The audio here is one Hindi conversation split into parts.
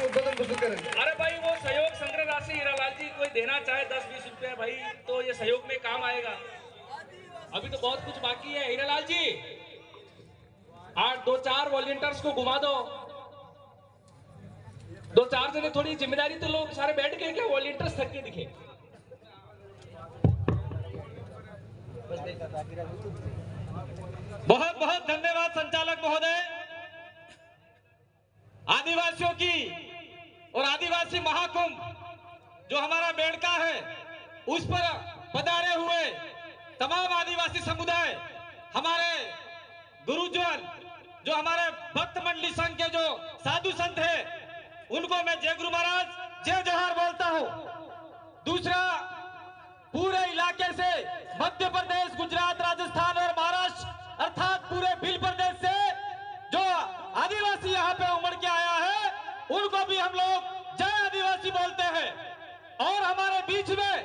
उद्बोधन प्रस्तुत करें। अरे भाई वो सहयोग संग्रह राशि हीरालाल जी कोई देना चाहे 10-20 रुपए भाई तो ये सहयोग में काम आएगा। अभी तो बहुत कुछ बाकी है हीरालाल जी। 2-4 वॉलंटियर्स को घुमा दो। 2-4 जने थोड़ी जिम्मेदारी तो लोग सारे बैठ गए क्या? वॉलंटियर्स थक के दिखे। बहुत बहुत धन्यवाद संचालक महोदय। आदिवासियों की और आदिवासी महाकुंभ जो हमारा बेड़का है उस पर पधारे हुए तमाम आदिवासी समुदाय, हमारे गुरुजन, जो हमारे भक्त मंडली संघ के जो साधु संत है, उनको मैं जय गुरु महाराज जय जोहार बोलता हूं। दूसरा, पूरे इलाके से मध्य प्रदेश, गुजरात, राजस्थान और महाराष्ट्र अर्थात पूरे भील प्रदेश से जो आदिवासी यहाँ पे उमड़ के आया है, उनको भी हम लोग जय आदिवासी बोलते हैं। और हमारे बीच में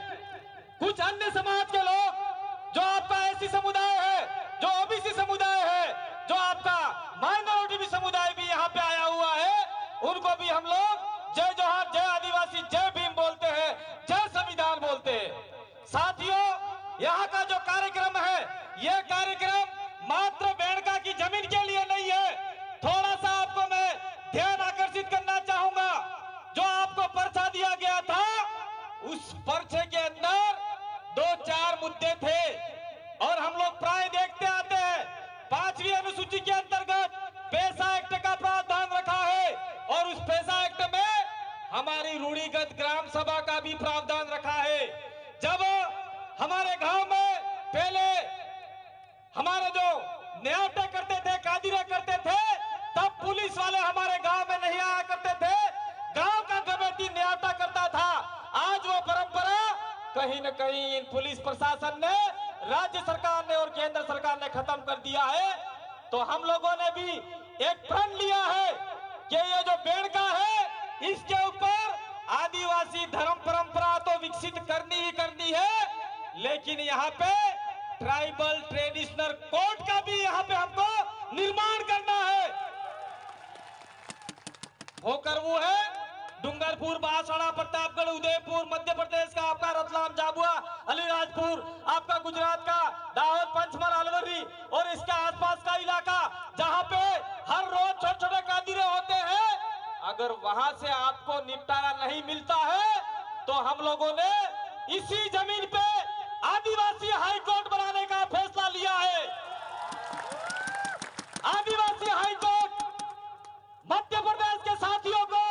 कुछ अन्य समाज के लोग, जो आपका एससी समुदाय है, जो ओबीसी समुदाय है, जो आपका माइनॉरिटी समुदाय भी यहाँ पे आया हुआ है, उनको भी हम लोग जय जोहार, जय आदिवासी, जय भीम बोलते हैं, जय संविधान बोलते हैं। साथियों, यहाँ का जो कार्यक्रम है, ये कार्यक्रम मात्र बेड़का की जमीन के लिए नहीं है। थोड़ा सा आपको मैं ध्यान आकर्षित करना चाहूंगा। जो आपको पर्चा दिया गया था, उस पर्चे के अंदर 2-4 मुद्दे थे और हम लोग प्राय देखते आते हैं। 5वीं अनुसूची के अंतर्गत पैसा एक्ट का प्रावधान रखा है और उस पैसा एक्ट में हमारी रूढ़िगत ग्राम सभा का भी प्रावधान रखा है। जब हमारे गांव में पहले हमारे जो न्यावटे करते थे, कादिरे करते थे, तब पुलिस वाले हमारे गांव में नहीं आया करते थे, गांव का कमेटी न्यावटा करता था। आज वो परंपरा कहीं न कहीं इन पुलिस प्रशासन ने, राज्य सरकार ने और केंद्र सरकार ने खत्म कर दिया है। तो हम लोगों ने भी एक प्रण लिया है कि ये जो बेड़का है, इसके ऊपर आदिवासी धर्म परंपरा तो विकसित करनी ही करनी है, लेकिन यहाँ पे ट्राइबल ट्रेडिशनल कोड का भी यहाँ पे हमको निर्माण करना है। होकर वो है डूंगरपुर, बांसवाड़ा, प्रतापगढ़, उदयपुर, मध्य प्रदेश का आपका रतलाम, झाबुआ, अलीराजपुर, आपका गुजरात का दाहोद, पंचमहल, अलवरी और इसके आसपास का इलाका, जहां पे हर रोज छोटे छोटे कादिरे होते हैं। अगर वहां से आपको निपटारा नहीं मिलता है तो हम लोगों ने इसी जमीन पे आदिवासी हाई कोर्ट बनाने का फैसला लिया है। आदिवासी हाई कोर्ट मध्य प्रदेश के साथियों को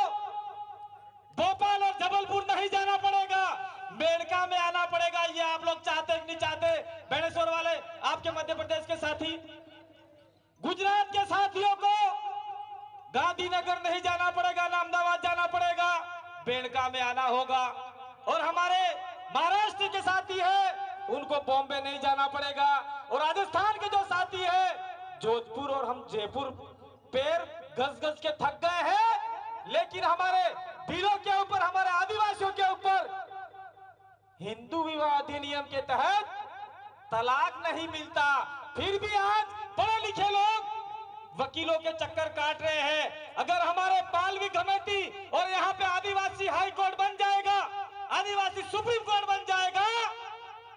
भोपाल और जबलपुर नहीं जाना पड़ेगा, बेड़का में आना पड़ेगा। ये आप लोग चाहते कि नहीं चाहते? बेणेश्वर वाले आपके मध्य प्रदेश के साथी, गुजरात के साथियों को गांधीनगर नहीं जाना पड़ेगा, अहमदाबाद जाना पड़ेगा, बेड़का में आना होगा। और हमारे महाराष्ट्र के साथी है, उनको बॉम्बे नहीं जाना पड़ेगा। और राजस्थान के जो साथी है, जोधपुर और हम जयपुर पैर गज गज के थक गए हैं, लेकिन हमारे भीलों के ऊपर, हमारे आदिवासियों के ऊपर हिंदू विवाह अधिनियम के तहत तलाक नहीं मिलता। फिर भी आज पढ़े लिखे लोग वकीलों के चक्कर काट रहे हैं। अगर हमारे पालवी कमेटी और यहाँ पे आदिवासी हाई कोर्ट बन जाएगा, आदिवासी सुप्रीम कोर्ट बन जाएगा,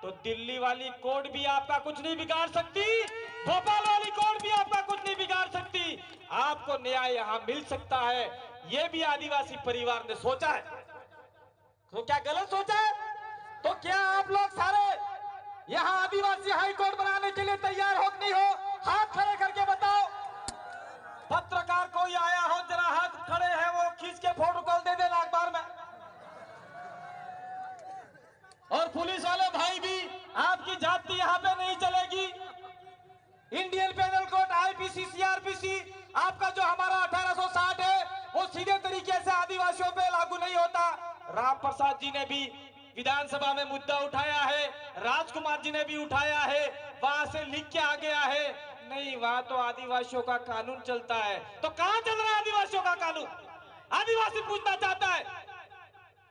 तो दिल्ली वाली कोर्ट भी आपका कुछ नहीं बिगाड़ सकती, भोपाल वाली कोर्ट भी आपका कुछ नहीं बिगाड़ सकती। आपको न्याय यहाँ मिल सकता है। ये भी आदिवासी परिवार ने सोचा है। तो क्या गलत सोचा है? तो क्या आप लोग सारे यहाँ आदिवासी हाई कोर्ट बनाने के लिए तैयार हो कि नहीं हो? हाथ खड़े करके बताओ। पत्रकार कोई आया हो, जरा हाथ खड़े हैं वो खींच के फोटो कॉल दे देना अखबार में। और पुलिस वाले भाई भी, आपकी जाति यहाँ पे नहीं चलेगी। Indian penal code, IPC, CRPC, आपका जो हमारा 1860 है, वो सीधे तरीके से आदिवासियों पे लागू नहीं होता। राम प्रसाद जी ने भी विधानसभा में मुद्दा उठाया है, राजकुमार जी ने भी उठाया है, वहां से लिख के आ गया है, नहीं वहां तो आदिवासियों का कानून चलता है। तो कहां चल रहा है आदिवासियों का कानून? आदिवासी पूछना चाहता है।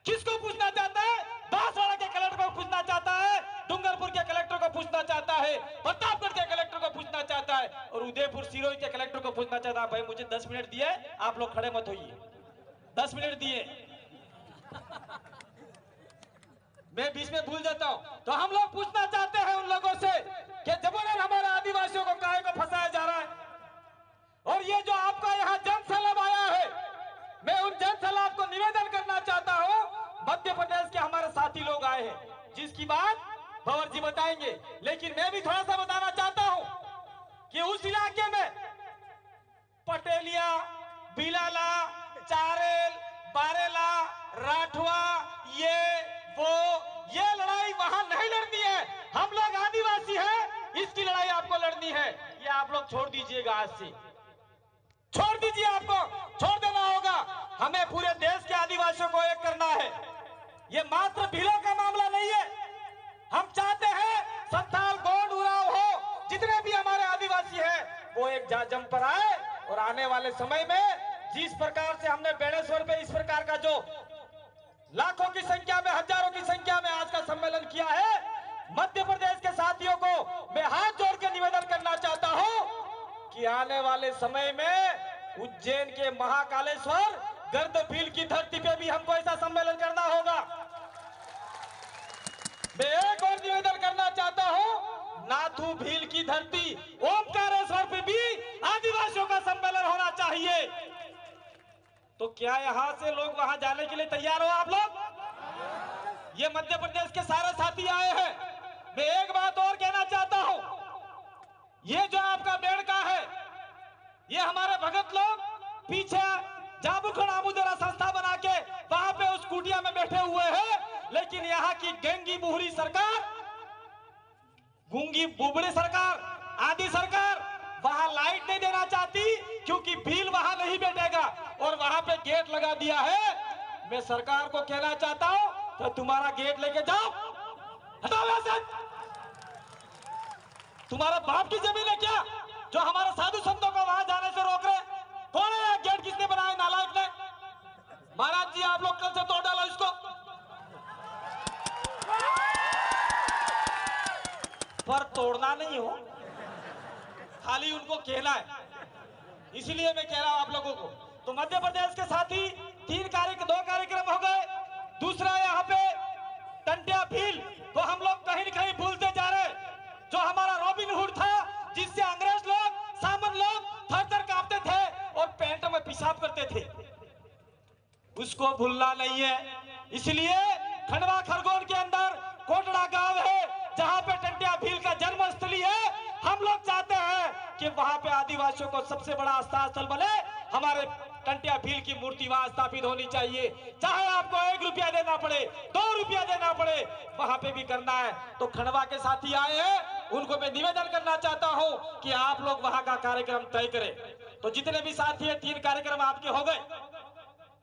किसको पूछना चाहता है? बांसवाड़ा के कलेक्टर को पूछना चाहता है, डूंगरपुर के कलेक्टर को पूछना चाहता है, प्रतापगढ़ के कलेक्टर को पूछना चाहता है और उदयपुर सिरोही के कलेक्टर को पूछना चाहता है। भाई मुझे 10 मिनट दिए, आप लोग खड़े मत होइए। 10 मिनट दिए, मैं बीच में भूल जाता हूं। तो हम लोग पूछना चाहते हैं उन लोगों से कि जबरन हमारे आदिवासियों को काहे को फंसाया जा रहा है। और ये जो आपका यहाँ जन सैलाब आया है, मैं उन जन सैलाब को निवेदन करना चाहता हूँ। मध्य प्रदेश के हमारे साथी लोग आए हैं, जिसकी बात भंवर जी बताएंगे, लेकिन मैं भी थोड़ा सा बताना चाहता हूँ कि उस इलाके में पटेलिया, बिलाला, चारेल, बारेला, राठवा, ये लड़ाई वहां नहीं लड़नी है। हम लोग आदिवासी हैं, इसकी लड़ाई आपको लड़नी है। ये आप लोग छोड़ दीजिएगा, आज से छोड़ दीजिए, आपको छोड़ देना होगा। हमें पूरे देश के आदिवासियों को एक करना है। ये मात्र भीलों का मामला नहीं है। हम चाहते हैं संथाल, गोंड, उरांव हो, जितने भी हमारे आदिवासी हैं वो एक जम पर आए। और आने वाले समय में जिस प्रकार से हमने बेड़ेश्वर पे इस प्रकार का जो लाखों की संख्या में, हजारों की संख्या में आज का सम्मेलन किया है, मध्य प्रदेश के साथियों को मैं हाथ जोड़ के निवेदन करना चाहता हूं कि आने वाले समय में उज्जैन के महाकालेश्वर, गर्दभील की धरती पे भी हमको ऐसा सम्मेलन करना होगा। मैं एक और निवेदन करना चाहता हूं, नाथू भील की धरती ओमकारेश्वर पे भी आदिवासियों का सम्मेलन होना चाहिए। तो क्या यहां से लोग वहां जाने के लिए तैयार हो आप लोग? ये मध्य प्रदेश के सारे साथी आए हैं। मैं एक बात और कहना चाहता हूं, ये जो आपका बेड़का है, ये हमारे भगत लोग पीछे जाबुखड़ आमुदरा संस्था बना के वहां पे उस कुटिया में बैठे हुए हैं। लेकिन यहाँ की गंगी बुहरी सरकार, गूंगी बुबड़ी सरकार, आदि सरकार वहां लाइट नहीं देना चाहती, क्योंकि भील वहां नहीं बैठेगा और वहां पे गेट लगा दिया है। मैं सरकार को कहना चाहता हूं तो तुम्हारा गेट लेके जाओ, हटाओ यहां से। तुम्हारा बाप की जमीन है क्या जो हमारे साधु संतों को वहां जाने से रोक रहे? कौन है? गेट किसने बनाया? नालायक ने। महाराज जी, आप लोग कल से तोड़ डालो इसको। पर तोड़ना नहीं हो, खाली उनको कहना है। इसलिए मैं कह रहा हूं आप लोगों को। तो मध्य प्रदेश के साथी 2 कार्यक्रम हो गए। दूसरा यहाँ पे टंटिया भील को हम लोग कहीं न कहीं भूलते जा रहे, जो हमारा रॉबिन हुड था, जिससे अंग्रेज लोग, सामन लोग थर-थर कांपते थे और पैंट में पेशाब करते थे। उसको भूलना नहीं है। इसलिए खंडवा खरगोन के अंदर कोटड़ा गांव है, जहां पे टंटिया भील का जन्मस्थली है। हम लोग चाहते हैं कि वहां पे आदिवासियों को सबसे बड़ा आस्था स्थल बने। हमारे टंटिया भील की मूर्ति वहां स्थापित होनी चाहिए, चाहे आपको 1 रुपया देना पड़े, 2 रुपया देना पड़े, वहां पे भी करना है। तो खंडवा के साथी आए हैं, उनको मैं निवेदन करना चाहता हूं कि आप लोग वहां का कार्यक्रम तय करें। तो जितने भी साथी है, 3 कार्यक्रम आपके हो गए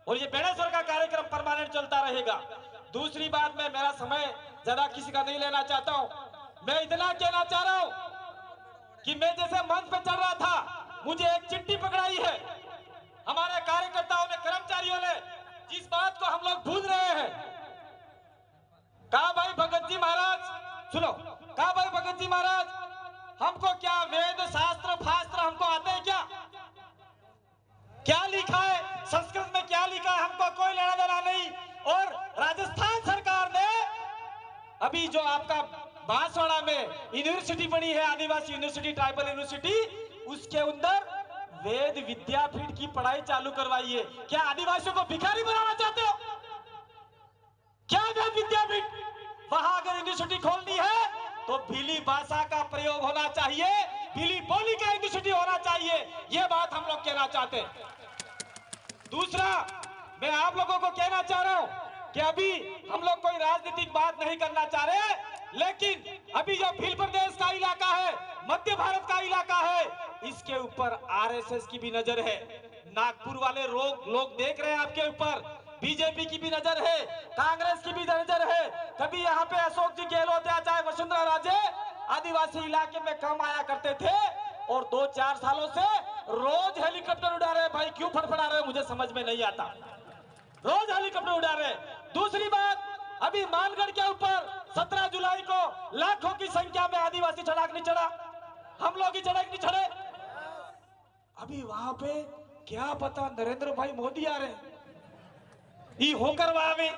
और ये बेड़ेश्वर का कार्यक्रम परमानेंट चलता रहेगा। दूसरी बात, मैं मेरा समय ज्यादा किसी का नहीं लेना चाहता हूं। मैं इतना कहना चाह रहा हूं कि मैं जैसे मंच पे चल रहा था, मुझे एक चिट्ठी पकड़ाई है हमारे कार्यकर्ताओं ने, कर्मचारियों ने, जिस बात को हम लोग भूल रहे हैं। कहा भाई भगत जी महाराज, सुनो, कहा भाई भगत जी महाराज, हमको क्या वेद शास्त्र फास्त्र हमको आते हैं क्या? क्या लिखा है संस्कृत में, क्या लिखा है, हमको कोई लेना देना नहीं। और राजस्थान सरकार ने अभी जो आपका बांसवाड़ा में यूनिवर्सिटी बनी है, आदिवासी यूनिवर्सिटी, ट्राइबल यूनिवर्सिटी, उसके अंदर वेद विद्यापीठ की पढ़ाई चालू करवाई है। क्या आदिवासियों को भिखारी बनाना चाहते हो क्या? वेद विद्यापीठ वहां अगर यूनिवर्सिटी खोलनी है तो भीली भाषा का प्रयोग होना चाहिए, भीली बोली का यूनिवर्सिटी होना चाहिए। यह बात हम लोग कहना चाहते हैं। दूसरा, मैं आप लोगों को कहना चाह रहा हूं कि अभी हम लोग कोई राजनीतिक बात नहीं करना चाह रहे, लेकिन अभी जो भील प्रदेश का इलाका है, मध्य भारत का इलाका है, इसके ऊपर आरएसएस की भी नजर है। नागपुर वाले लोग देख रहे हैं आपके ऊपर, बीजेपी की भी नजर है, कांग्रेस की भी नजर है। कभी यहाँ पे अशोक जी गहलोत या चाहे वसुंधरा राजे आदिवासी इलाके में कम आया करते थे और 2-4 सालों से रोज हेलीकॉप्टर उड़ा रहे। भाई क्यों फड़फड़ा रहे मुझे समझ में नहीं आता, रोज हेलीकॉप्टर उड़ा रहे। दूसरी बात, अभी मानगढ़ के ऊपर 17 जुलाई को लाखों की संख्या में आदिवासी चढ़ाक नहीं चढ़ा, हम लोग ही चढ़ाक नहीं चढ़े। अभी वहां पे क्या पता नरेंद्र भाई मोदी आ रहे हैं, ई होकर वावे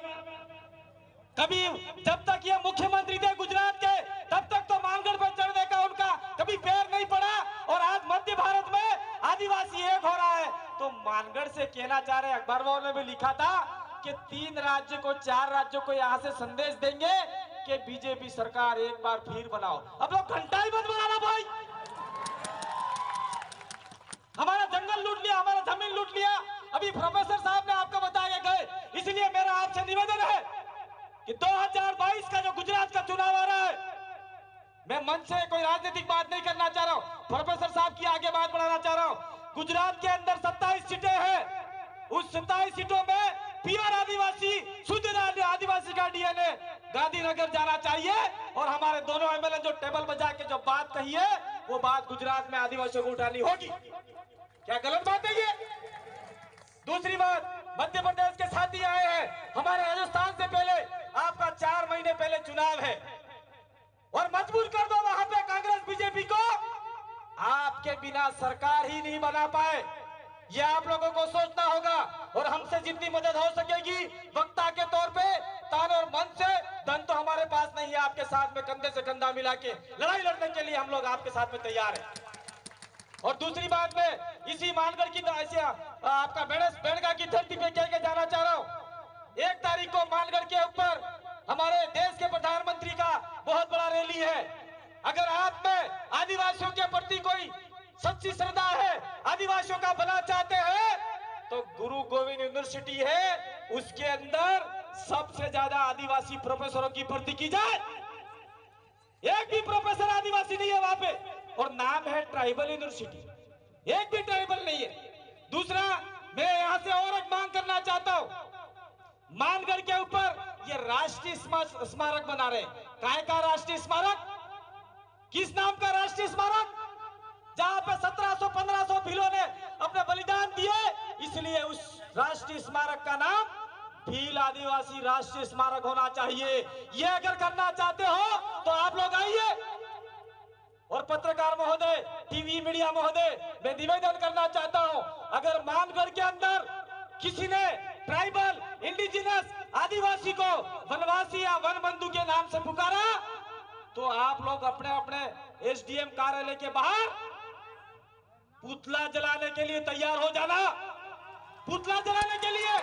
कभी जब तक ये मुख्यमंत्री थे गुजरात के तब तक तो मानगढ़ पर चढ़ने का उनका कभी पैर नहीं पड़ा और आज मध्य भारत में आदिवासी एक हो रहा है। तो मानगढ़ से कहना चाह रहे अखबार वालों ने भी लिखा था कि 4 राज्यों को यहाँ से संदेश देंगे कि बीजेपी सरकार एक बार फिर बनाओ। अब लोग घंटा ही मत बनाना भाई, हमारा जंगल लूट लिया, हमारा जमीन लूट लिया। अभी प्रोफेसर साहब ने आपको बताया गए, इसलिए मेरा आपसे निवेदन है कि 2022 का जो गुजरात का चुनाव आ रहा है, मैं मन से कोई राजनीतिक बात नहीं करना चाह रहा हूं, प्रोफेसर साहब की आगे बात बढ़ाना चाह रहा हूं। गुजरात के अंदर 27 सीटें हैं, उस 27 सीटों में प्योर आदिवासी, शुद्ध आदिवासी का डीएनए गांधीनगर जाना चाहिए और हमारे दोनों एमएलए जो टेबल बजा के जो बात कही है वो बात गुजरात में आदिवासियों को उठानी होगी। क्या गलत बात है ये? दूसरी बात, मध्य प्रदेश के साथी आए हैं, हमारे राजस्थान से पहले आपका 4 महीने पहले चुनाव है और मजबूर कर दो वहां पे कांग्रेस बीजेपी को, आपके बिना सरकार ही नहीं बना पाए। ये आप लोगों को सोचना होगा और हमसे जितनी मदद हो सकेगी वक्ता के तौर पे, तान और मन से, धन तो हमारे पास नहीं है, आपके साथ में कंधे से कंधा मिला के लड़ाई लड़ने के लिए हम लोग आपके साथ में तैयार हैं। और दूसरी बात में इसी मानगढ़ की आपका बेड़गा की धरती पे कह के जाना चाह रहा हूं, 1 तारीख को मानगढ़ के ऊपर हमारे देश के प्रधानमंत्री का बहुत बड़ा रैली है। अगर आप में आदिवासियों के प्रति कोई सच्ची श्रद्धा है, आदिवासियों का भला चाहते हैं, तो गुरु गोविंद यूनिवर्सिटी है, उसके अंदर सबसे ज्यादा आदिवासी प्रोफेसरों की भर्ती की जाए। एक भी प्रोफेसर आदिवासी नहीं है वहां पे और नाम है ट्राइबल यूनिवर्सिटी, एक भी ट्राइबल नहीं है। दूसरा, मैं यहां से और एक मांग करना चाहता हूं, मानगढ़ के ऊपर ये राष्ट्रीय स्मारक बना रहे हैं। काय का राष्ट्रीय स्मारक? किस नाम का राष्ट्रीय स्मारक? जहां पे 1700-1500 भीलों ने अपने बलिदान दिए, इसलिए उस राष्ट्रीय स्मारक का नाम भील आदिवासी राष्ट्रीय स्मारक होना चाहिए। ये अगर करना चाहते हो तो आप लोग आइए। और पत्रकार महोदय, टीवी मीडिया महोदय, मैं निवेदन करना चाहता हूं, अगर मानगढ़ के अंदर किसी ने ट्राइबल, इंडिजिनस आदिवासी को वनवासी या वन बंधु के नाम से पुकारा तो आप लोग अपने अपने एसडीएम कार्यालय के बाहर पुतला जलाने के लिए तैयार हो जाना। पुतला जलाने के लिए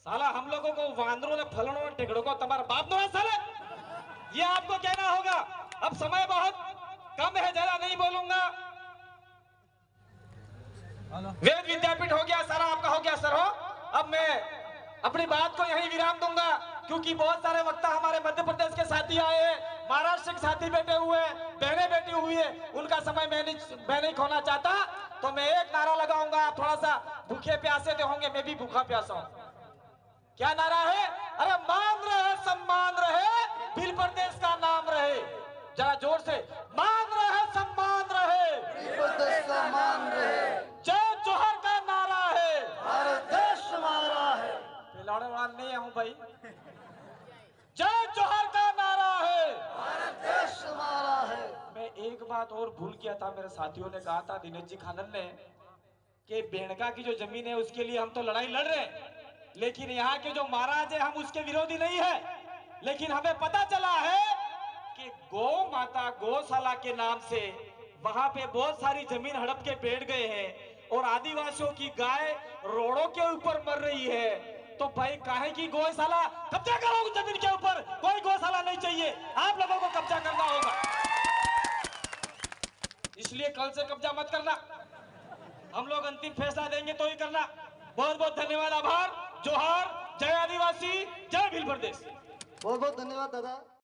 साला हम लोगों को वांदरों ने फलनों ने टिकड़ों को तुम्हारा बाप ना साले, ये आपको कहना होगा। अब समय बहुत कम है, जरा नहीं बोलूंगा। वेद विद्यापीठ हो गया, सारा आपका हो गया सर हो। अब मैं अपनी बात को यहीं विराम दूंगा क्योंकि बहुत सारे वक्ता हमारे मध्य प्रदेश के साथी आए हैं, महाराष्ट्र के साथी बैठे हुए हैं, बहनें बैठी हुई है, उनका समय मैं नहीं खोना चाहता। तो मैं एक नारा लगाऊंगा, आप थोड़ा सा भूखे प्यासे तो होंगे, मैं भी भूखा प्यासा हूं। क्या नारा है? अरे मान रहे सम्मान रहे, भील प्रदेश का नाम रहे। जरा जोर से, मान रहे सम्मान रहे, भील प्रदेश का मान रहे, जय जोहर का नारा है, भारत देश हमारा है। खिलाड़ी वाला नहीं हूं भाई, जय जोहर का नारा है, भारत देश हमारा है। मैं एक बात और भूल गया था, मेरे साथियों ने कहा था, दिनेश जी खानन ने, कि बेड़का की जो जमीन है उसके लिए हम तो लड़ाई लड़ रहे हैं, लेकिन यहाँ के जो महाराज है हम उसके विरोधी नहीं है। लेकिन हमें पता चला है कि गौ माता गौशाला के नाम से वहां पे बहुत सारी जमीन हड़प के बैठ गए हैं और आदिवासियों की गाय रोडों के ऊपर मर रही है। तो भाई काहे की गौशाला? कब्जा करो जमीन के ऊपर, कोई गौशाला नहीं चाहिए, आप लोगों को कब्जा करना होगा। इसलिए कल से कब्जा मत करना, हम लोग अंतिम फैसला देंगे तो ही करना। बहुत बहुत धन्यवाद, आभार, जोहार, जय आदिवासी, जय भील प्रदेश। बहुत बहुत धन्यवाद दादा।